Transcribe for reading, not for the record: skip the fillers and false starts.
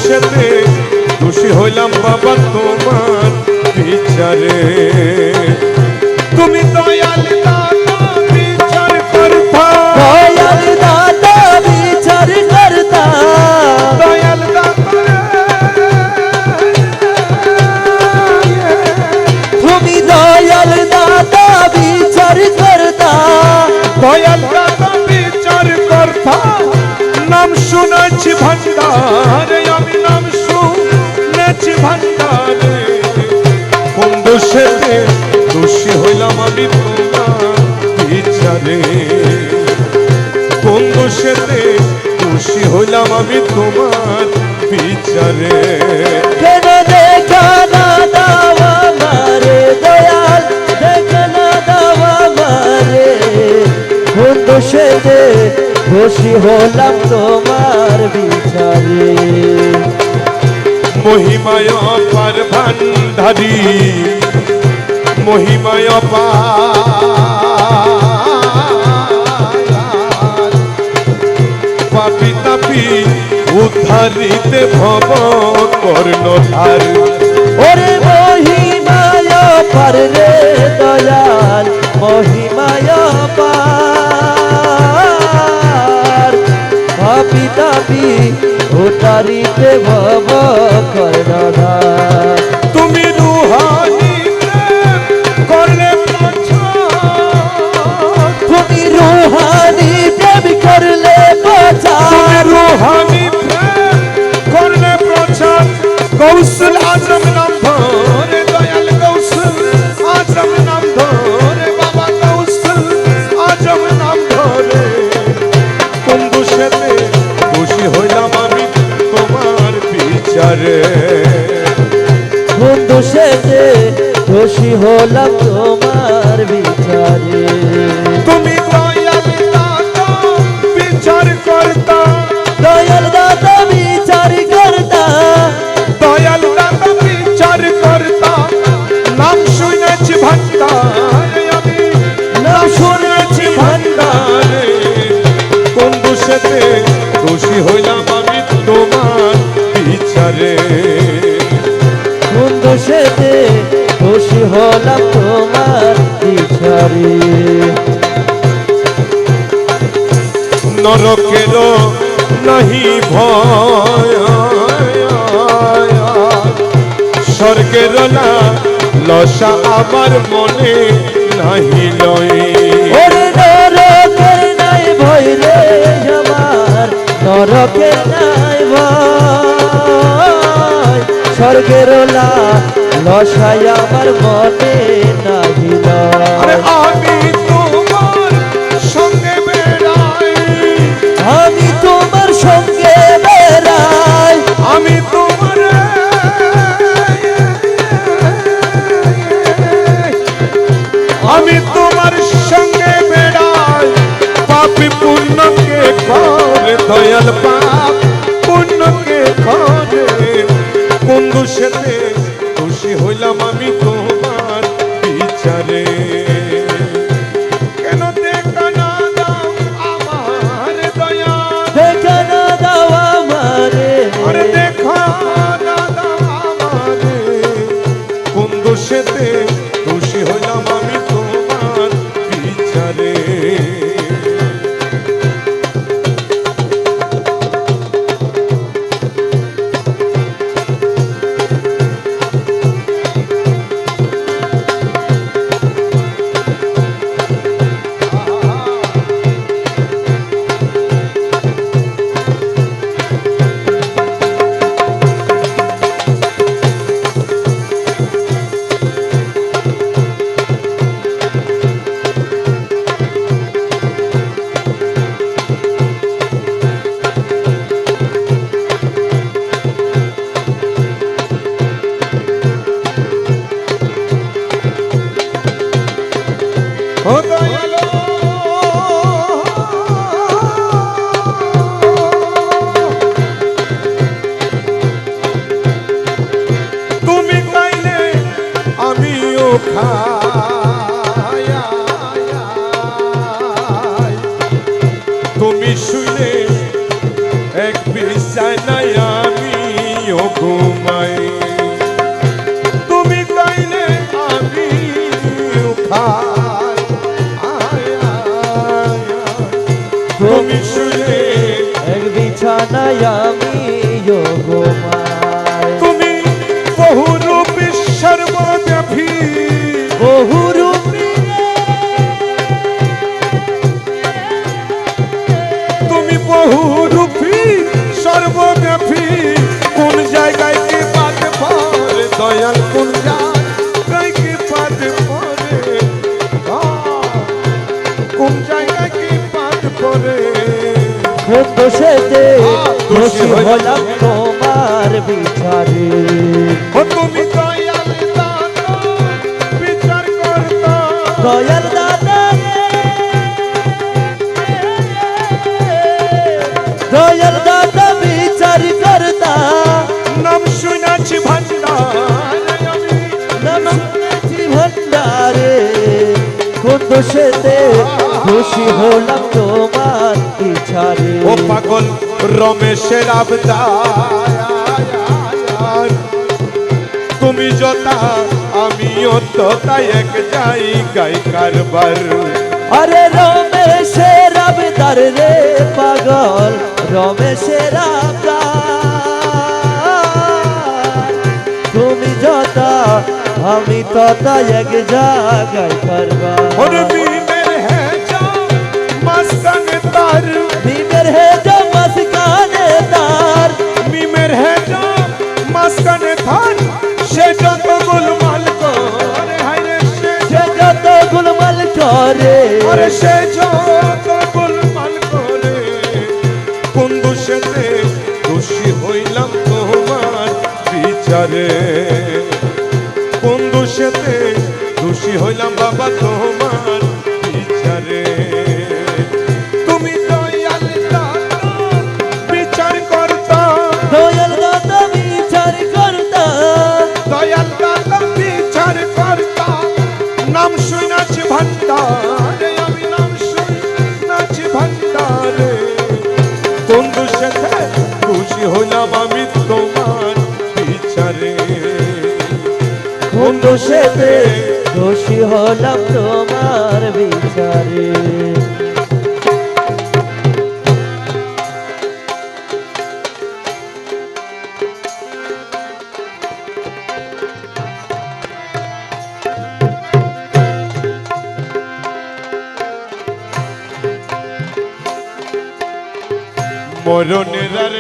সেতে খুশি হইলাম বাবা তোমার বিচারে। তুমি দয়াল দাতা বিচার করতা, দয়াল দাতা বিচার করতা, দয়াল দাতা তুমি দয়াল দাতা বিচার করতা, দয়াল দাতা বিচার করতা। নাম শুনেছি ভান্ডারে, আমি নাম শুনেছি ভান্ডারে। কোন দোষেতে দোষী হইলাম আমি তোমার বিচারে, কোন দোষেতে দোষী হইলাম আমি তোমার বিচারে। কেন দেখা না দাও আমারে দয়াল, দেখা না দাও আমারে, কোন দোষেতে দোষী হলাম তোমার বিচারে। মহিমায় অপার ভান্ডারী, মহিমায় অপার, পাপি তাপি উদ্ধারিতে ভব কর্ণধার। ওরে মহিমায় পার রে দয়াল, মহিমায় পার, পাপি তাপি উদ্ধারিতে ভব কর্ণধার। তুমি রুহানি প্রেম করলে প্রচার, তুমি রুহানি প্রেম করলে প্রচার, তুমি রুহানি প্রেম করলে প্রচার। গৌসুল আজম নাম ধরে দয়াল, গৌসুল আজম নাম ধরে বাবা, গৌসুল আজম নাম ধরে। কোন দোষেতে দোষী হইলাম আমি তোমার বিচারে, কোন দোষেতে দোষী হলাম তোমার বিচারে। তুমি দয়াল দাতা বিচার করতা, দয়াল দাতা বিচার করতা, দয়াল দাতা বিচার করতা। নাম শুনেছি ভান্ডারে, আমি নাম শুনেছি ভান্ডারে। কোন দোষেতে দোষী হইলাম আমি তোমার বিচারে, কোন দোষেতে দোষী হলাম তোমার বিচারে। নরকের নাহি ভয়, স্বর্গের না লসা আমার মনে নাহি লয়। ওরে নরকের নাই ভয় রে আমার, নরকের নাই ভয়, স্বর্গের লসাই আমার মনে নাহি আরে লয়। আমি তোমার সঙ্গে বেড়াই, আমি তোমার সঙ্গে বেড়াই, আমি তোমার আমি তোমার সঙ্গে বেড়াই। পাপি পুণ্যকে করে দয়াল, পাপ পুণ্যকে করে। কোন দোষেতে দোষী হইলাম আমি তোমার বিচারে। কেন দেখা না দাও আমার দয়াল, দেখা না দাও আমারে, আরে দেখা না দাও আমারে। কোন দোষেতে দোষী হইলাম আমি তোমার বিচারে। ও দয়ালো, তুমি খাইলে আমিও খাই, তুমি শুনে এক বিছানায় আমি জানাই আমি গো মায়। তুমি বহুরূপী সর্বব্যাপী, বহুরূপী তুমি বহুরূপী সর্বব্যাপী, কোন জায়গায় কি বাদ পড়ে দয়াল, কোন জায়গায় কি বাদ পড়ে, কোন জায়গায় কি বাদ পড়ে। কোন দোষেতে দোষী দোষী হলাম তোমার বিচারে। ও তুমি দয়াল দাতা বিচার করতা, দয়াল দাদা দয়াল দাদা বিচার করতা, নাম শুনেছি ভান্ডার আমি, নাম শুনেছি ভান্ডারে। কোন দোষেতে দোষী হলাম তোমার বিচারে। ও পাগল রমেশের আবদার, তুমি যথা আমিও তথা, এক জায়গায় কারবার। আরে রমেশের আবদার রে পাগল, রমেশের আবদার। তুমি যথা আমি তথা, এক জায়গায় করবা। ওরে মিমের হেজা মাঝখানে তার, ভীমের হে যা মাঝখানে তার, মিমের হেজা মাঝখানে তার, সে যত গোলমাল করে, হায়রে সে সে যত গুলমাল করে। আরে সে যত গোলমাল করে, কোন দোষেতে দোষী হইলাম তোমার বিচারে, কোন দোষেতে দোষী হইলাম বাবা তোমার বিচারে। তুমি দয়াল দাতা বিচার করতা, দয়াল দাদা বিচার করতা, দয়াল দাতা বিচার করতা, নাম শুনেছি ভান্ডারে আমি, নাম শুনেছি ভান্ডারে। কোন দোষেতে দোষী হইলাম আমি তোমার বিচারে, কোন দোষেতে দোষী হলাম তোমার বিচারে। মরণের আর